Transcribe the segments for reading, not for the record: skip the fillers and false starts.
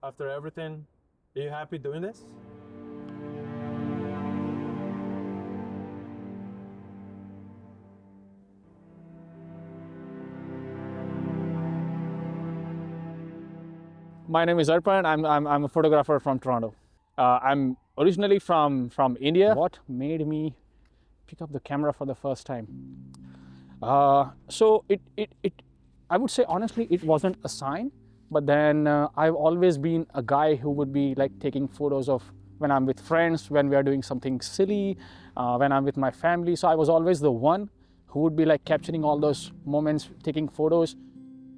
After everything, are you happy doing this? My name is Arpan. I'm a photographer from Toronto. I'm originally from India. What made me pick up the camera for the first time? So I would say honestly, it wasn't a sign. But then I've always been a guy who would be like taking photos of when I'm with friends, when we are doing something silly, when I'm with my family. So I was always the one who would be like capturing all those moments, taking photos.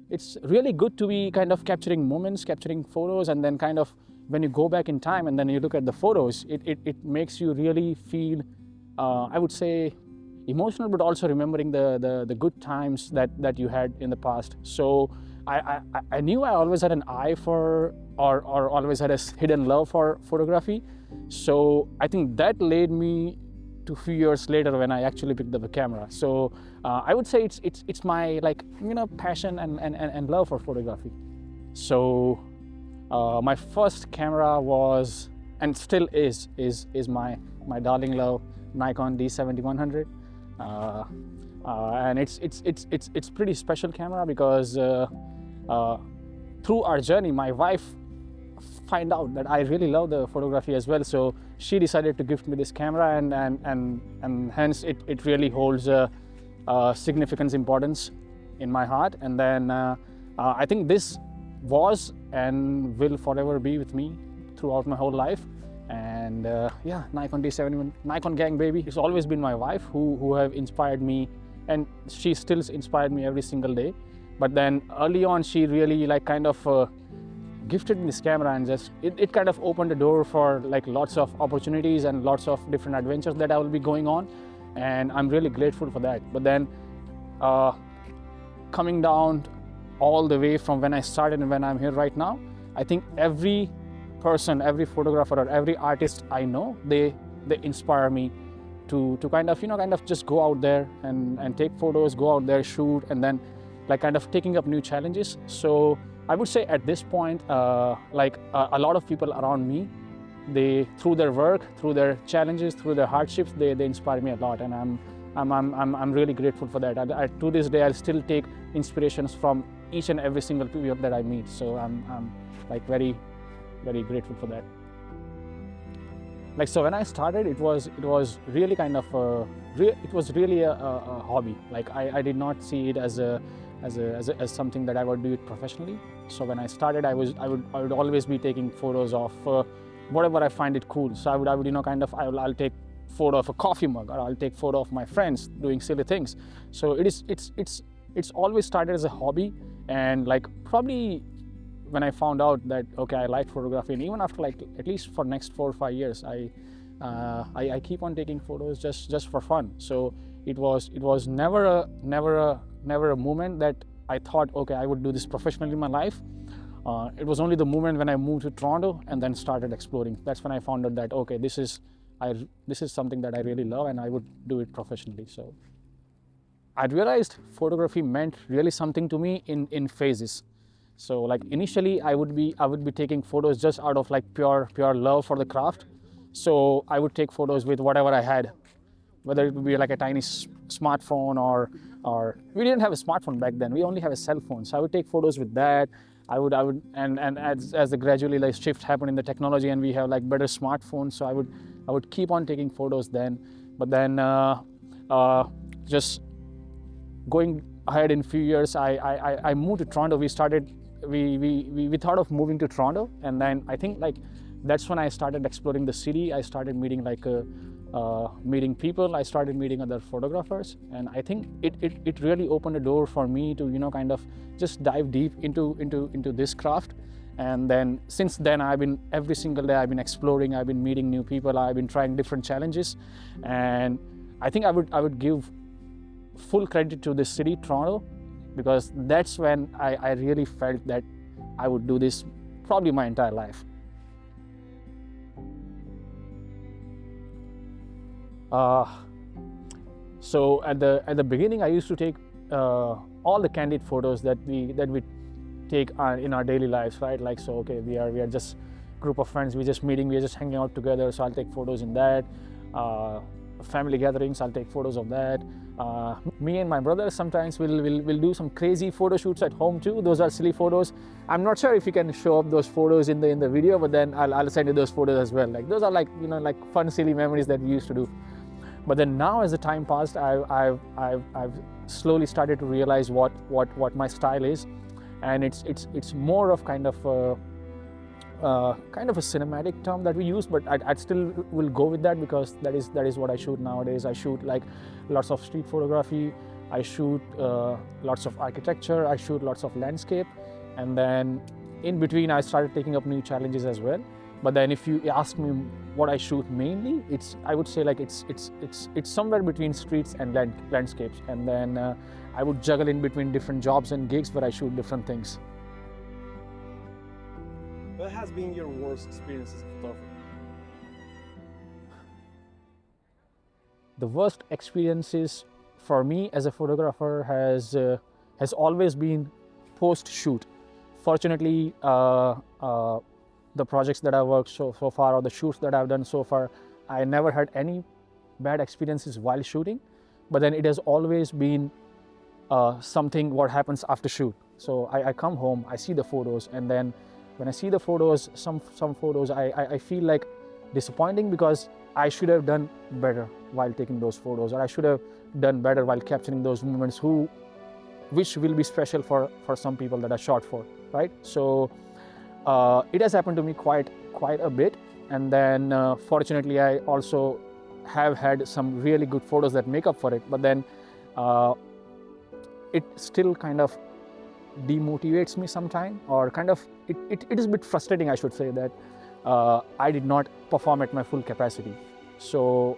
It's really good to be kind of capturing moments, capturing photos, and then kind of when you go back in time and then you look at the photos, it makes you really feel, I would say, emotional, but also remembering the good times that you had in the past. So I knew I always had an eye for, or always had a hidden love for photography. So I think that led me to a few years later when I actually picked up a camera. So I would say it's my passion and love for photography. So my first camera was, and still is my darling love, Nikon D7100. And it's pretty special camera because through our journey, my wife find out that I really love the photography as well. So she decided to gift me this camera, and hence it really holds a significant importance in my heart. And then I think this was and will forever be with me throughout my whole life. And yeah, Nikon D71, Nikon gang baby. It's always been my wife who have inspired me, and she still inspired me every single day. But then early on, she really like kind of gifted me this camera, and just it kind of opened the door for like lots of opportunities and lots of different adventures that I will be going on, and I'm really grateful for that. But then coming down all the way from when I started and when I'm here right now, I think every person, every photographer, or every artist I know, they inspire me to kind of just go out there and take photos, go out there, shoot, and then like kind of taking up new challenges. So I would say at this point, a lot of people around me, they, through their work, through their challenges, through their hardships, they inspire me a lot, and I'm really grateful for that. To this day, I still take inspirations from each and every single people that I meet. So I'm like very grateful for that. Like, so when I started, it was really kind of it was really a hobby. Like I did not see it as something that I would do it professionally. So when I started, I would always be taking photos of whatever I find it cool. So I would I'll take photo of a coffee mug, or I'll take photo of my friends doing silly things. So it's always started as a hobby. And like probably when I found out that okay, I like photography, and even after like at least for next 4 or 5 years, I keep on taking photos just for fun. So it was never a moment that I thought okay, I would do this professionally in my life. It was only the moment when I moved to Toronto and then started exploring. That's when I found out that okay, this is something that I really love, and I would do it professionally. So I realized photography meant really something to me in phases. So like initially I would be taking photos just out of like pure love for the craft. So I would take photos with whatever I had, whether it would be like a tiny smartphone or we didn't have a smartphone back then. We only have a cell phone. So I would take photos with that. I would and as the gradually like shift happened in the technology and we have like better smartphones, so I would keep on taking photos then. But then just going ahead in a few years, I moved to Toronto. We thought of moving to Toronto, and then I think like that's when I started exploring the city. I started meeting meeting people. I started meeting other photographers, and I think it really opened a door for me to kind of just dive deep into this craft. And then since then, every single day I've been exploring. I've been meeting new people. I've been trying different challenges, and I think I would give full credit to this city, Toronto, because that's when I really felt that I would do this probably my entire life. So at the beginning, I used to take all the candid photos that we take in our daily lives, right? Like, so okay, we are just group of friends, we're just meeting, we're just hanging out together, so I'll take photos in that. Family gatherings, I'll take photos of that. Me and my brother sometimes will do some crazy photo shoots at home too. Those are silly photos. I'm not sure if you can show up those photos in the video, but then I'll send you those photos as well. Like, those are like, you know, like fun, silly memories that we used to do. But then now, as the time passed, I've slowly started to realize what my style is, and it's more of kind of a cinematic term that we use, but I'd still will go with that, because that is what I shoot nowadays. I shoot like lots of street photography, I shoot lots of architecture, I shoot lots of landscape, and then in between I started taking up new challenges as well. But then if you ask me what I shoot mainly, I would say like it's somewhere between streets and landscapes, and then I would juggle in between different jobs and gigs where I shoot different things. What has been your worst experience as a photographer? The worst experiences for me as a photographer has always been post-shoot. Fortunately, the projects that I've worked so far, or the shoots that I've done so far, I never had any bad experiences while shooting. But then it has always been something what happens after shoot. So I come home, I see the photos, and then when I see the photos, some photos I feel like disappointing, because I should have done better while taking those photos, or I should have done better while capturing those moments which will be special for some people that I shot for, right? So it has happened to me quite a bit, and then fortunately I also have had some really good photos that make up for it. But then it still kind of demotivates me sometime, or kind of it is a bit frustrating, I should say, that I did not perform at my full capacity. So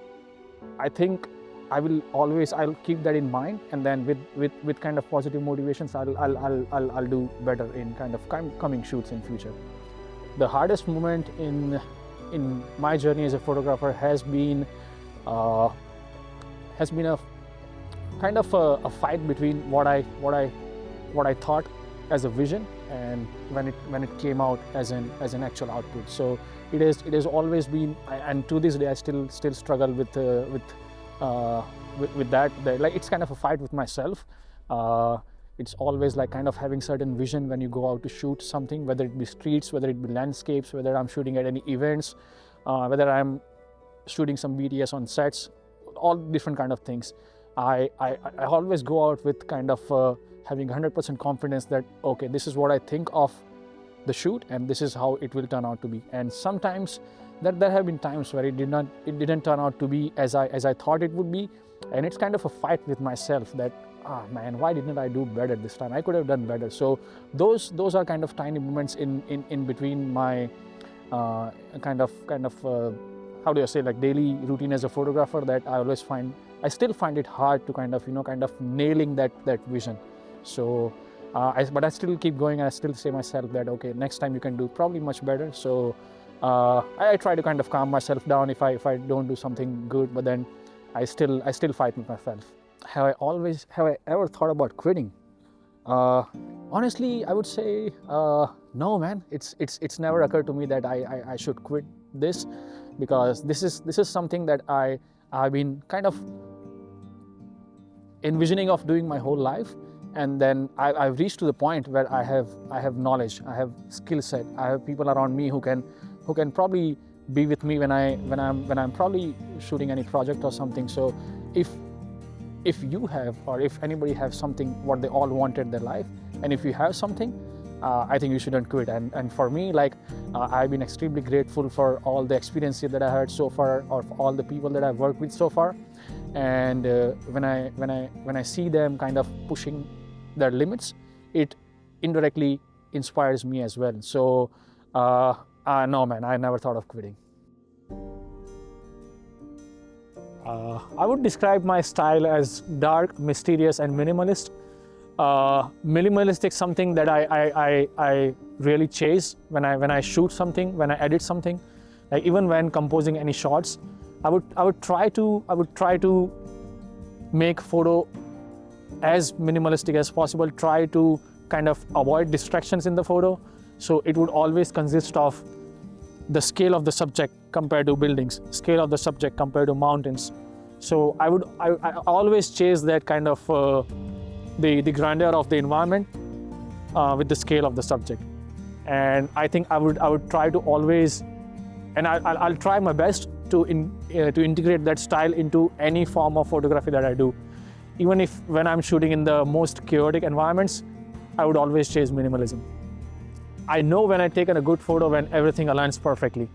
I think I'll keep that in mind, and then with kind of positive motivations, I'll do better in kind of coming shoots in future. The hardest moment in my journey as a photographer has been a kind of a fight between what I thought as a vision and when it came out as an actual output. So it has always been, and to this day I still struggle with that. Like, it's kind of a fight with myself. It's always like kind of having certain vision when you go out to shoot something, whether it be streets, whether it be landscapes, whether I'm shooting at any events, whether I'm shooting some BTS on sets, all different kind of things. I always go out with kind of having 100% confidence that, okay, this is what I think of the shoot, and this is how it will turn out to be. And sometimes there have been times where it didn't turn out to be as I thought it would be, and it's kind of a fight with myself that, man, why didn't I do better this time? I could have done better. So those are kind of tiny moments in between my kind of how do I say, like, daily routine as a photographer, that I still find it hard to kind of nailing that vision. So but I still keep going, and I still say myself that, okay, next time you can do probably much better. So I try to kind of calm myself down if I don't do something good, but then I still fight with myself. Have I ever thought about quitting? Honestly, I would say no, man. It's never occurred to me that I should quit this, because this is something that I've been kind of envisioning of doing my whole life. And then I've reached to the point where I have knowledge, I have skill set, I have people around me who can probably be with me when I'm probably shooting any project or something. So if you have, or if anybody has something what they all wanted in their life, and if you have something, I think you shouldn't quit. And for me, like, I've been extremely grateful for all the experiences that I had so far, or all the people that I've worked with so far. And when I see them kind of pushing their limits, it indirectly inspires me as well. So no, man, I never thought of quitting. I would describe my style as dark, mysterious, and minimalist. Minimalistic, something that I really chase when I shoot something, when I edit something. Like, even when composing any shots, I would try to make photo as minimalistic as possible. Try to kind of avoid distractions in the photo. So it would always consist of the scale of the subject compared to buildings, scale of the subject compared to mountains. So I always chase that kind of the grandeur of the environment with the scale of the subject. And I think I would try to always, and I'll try my best to integrate that style into any form of photography that I do. Even if when I'm shooting in the most chaotic environments, I would always chase minimalism. I know when I take a good photo when everything aligns perfectly.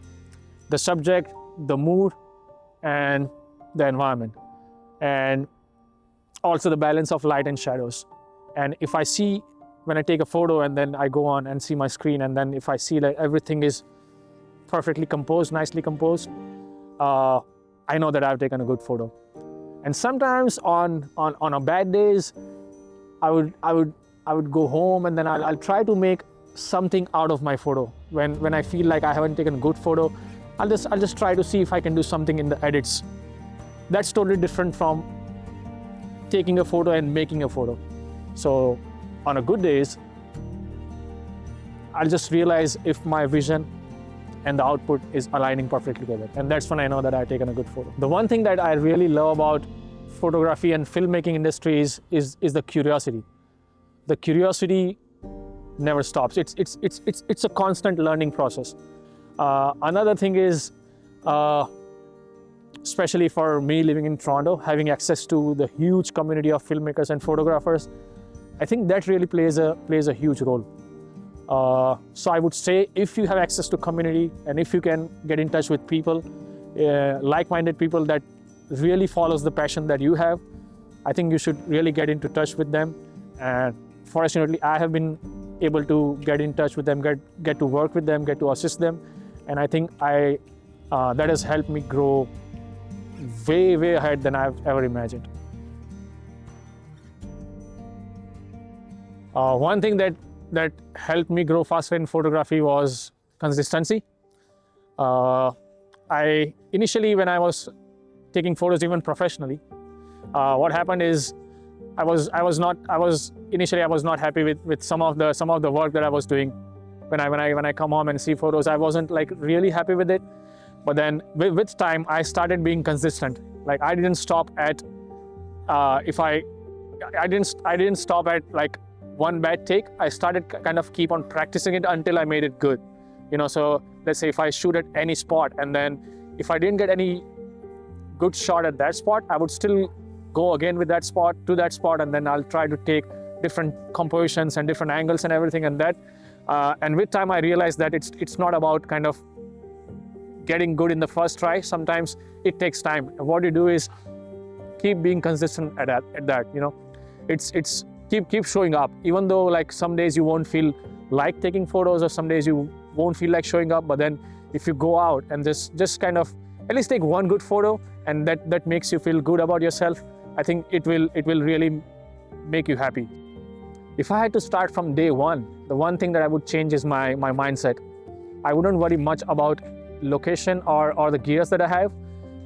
The subject, the mood, and the environment. And also the balance of light and shadows. And if I see, when I take a photo and then I go on and see my screen, and then if I see that everything is perfectly composed, nicely composed, I know that I've taken a good photo. And sometimes on a bad days, I would go home and then I'll try to make something out of my photo. When I feel like I haven't taken a good photo, I'll just try to see if I can do something in the edits. That's totally different from taking a photo and making a photo. So on a good days, I'll just realize if my vision and the output is aligning perfectly together. And that's when I know that I've taken a good photo. The one thing that I really love about photography and filmmaking industries is the curiosity. The curiosity never stops. It's a constant learning process. Another thing is, especially for me living in Toronto, having access to the huge community of filmmakers and photographers, I think that really plays a huge role. So I would say if you have access to community and if you can get in touch with people, like-minded people that really follows the passion that you have, I think you should really get into touch with them. And fortunately, I have been able to get in touch with them, get to work with them, get to assist them. And I think that has helped me grow way, way ahead than I've ever imagined. One thing that helped me grow faster in photography was consistency. Initially, when I was taking photos even professionally, what happened is I was not happy with some of the work that I was doing. When I come home and see photos, I wasn't like really happy with it. But then with time, I started being consistent. Like I didn't stop at I didn't stop at like one bad take. I started kind of keep on practicing it until I made it good. So let's say if I shoot at any spot and then if I didn't get any good shot at that spot, I would still go again with that spot to that spot, and then I'll try to take different compositions and different angles and everything and that. And with time, I realized that it's not about kind of getting good in the first try. Sometimes it takes time. And what you do is keep being consistent at that. It's keep showing up, even though like some days you won't feel like taking photos or some days you won't feel like showing up. But then if you go out and just kind of at least take one good photo and that makes you feel good about yourself, I think it will really make you happy. If I had to start from day one, the one thing that I would change is my mindset. I wouldn't worry much about location or the gears that I have,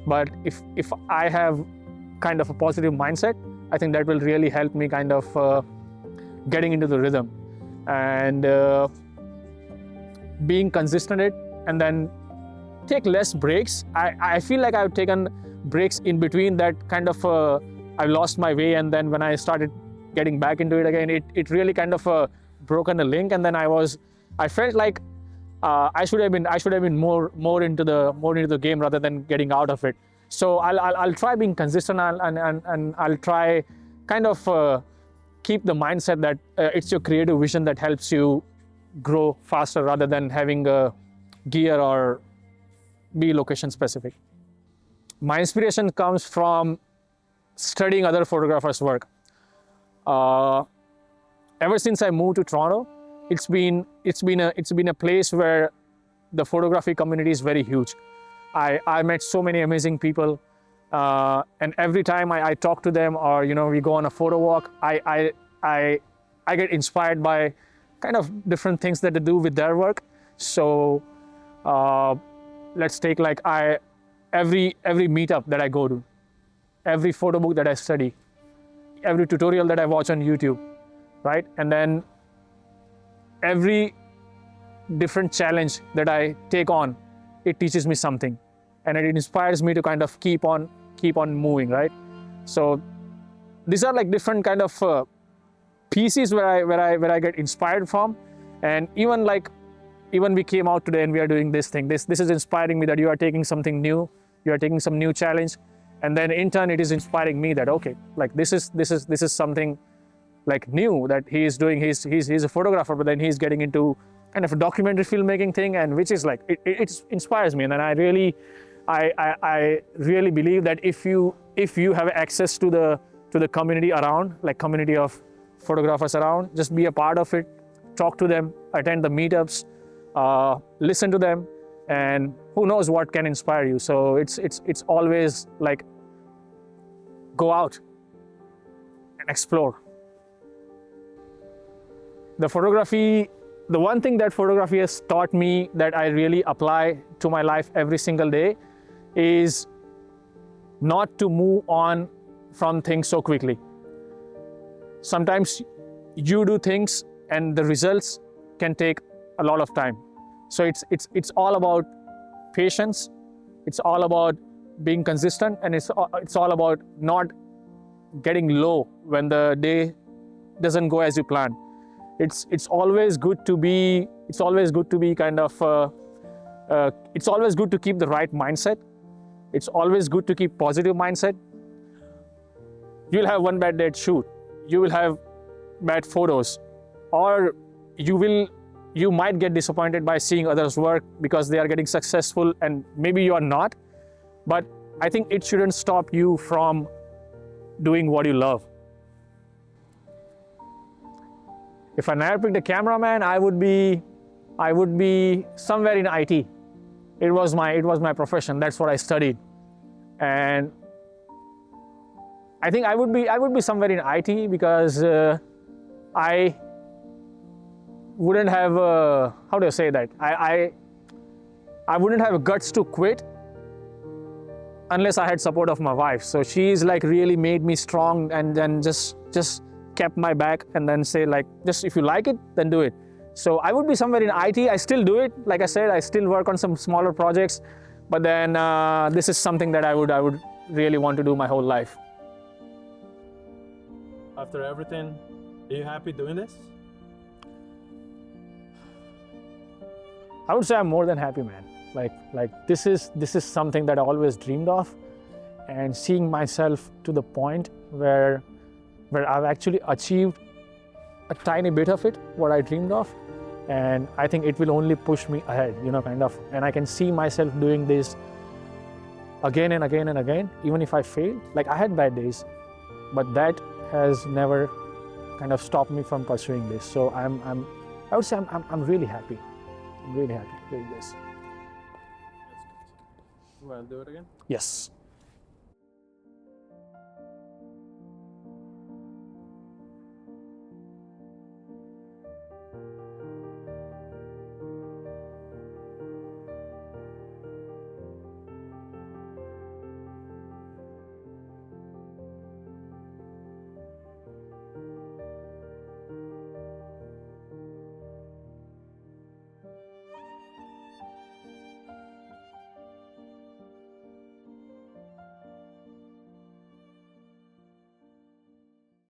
but if I have kind of a positive mindset, I think that will really help me kind of getting into the rhythm and being consistent at it, and then take less breaks. I feel like I've taken breaks in between that kind of I lost my way, and then when I started getting back into it again, it really kind of broken a link, and then I felt like I should have been more into the game rather than getting out of it. So I'll try being consistent and I'll try kind of keep the mindset that it's your creative vision that helps you grow faster rather than having a gear or be location specific. My inspiration comes from studying other photographers' work. Ever since I moved to Toronto, it's been a place where the photography community is very huge. I met so many amazing people, and every time I talk to them or we go on a photo walk, I get inspired by kind of different things that they do with their work. So let's take like every meetup that I go to, every photo book that I study, every tutorial that I watch on YouTube, right? And then every different challenge that I take on, it teaches me something, and it inspires me to kind of keep on moving, right? So these are like different kind of pieces where I get inspired from. And even we came out today and we are doing this thing. This is inspiring me that you are taking something new, you are taking some new challenge, and then in turn it is inspiring me that okay, like this is something like new that he is doing. He's a photographer, but then he's getting into kind of a documentary filmmaking thing, and which is like it inspires me. And then I really believe that if you have access to the community around, like community of photographers around, just be a part of it, talk to them, attend the meetups, listen to them, and who knows what can inspire you. So it's always like go out and explore. The one thing that photography has taught me that I really apply to my life every single day is not to move on from things so quickly. Sometimes you do things and the results can take a lot of time. So it's all about patience. It's all about being consistent, and it's all about not getting low when the day doesn't go as you plan. It's always good to be kind of it's always good to keep the right mindset. It's always good to keep positive mindset. You'll have one bad day at shoot, you will have bad photos, or you might get disappointed by seeing others work because they are getting successful and maybe you are not. But I think it shouldn't stop you from doing what you love. If I never picked a cameraman, I would be somewhere in IT. It was my profession. That's what I studied, and I think I would be somewhere in IT because I wouldn't have how do I say that? I wouldn't have guts to quit unless I had support of my wife. So she's like really made me strong, and then just kept my back, and then say like, just if you like it, then do it. So I would be somewhere in IT. I still do it. Like I said, I still work on some smaller projects, but then this is something that I would really want to do my whole life. After everything, are you happy doing this? I would say I'm more than happy, man. Like this is something that I always dreamed of, and seeing myself to the point where I've actually achieved a tiny bit of it, what I dreamed of, and I think it will only push me ahead, kind of. And I can see myself doing this again and again and again, even if I fail. Like I had bad days, but that has never kind of stopped me from pursuing this. So I would say I'm really happy. I'm really happy doing this. You want to do it again? Yes.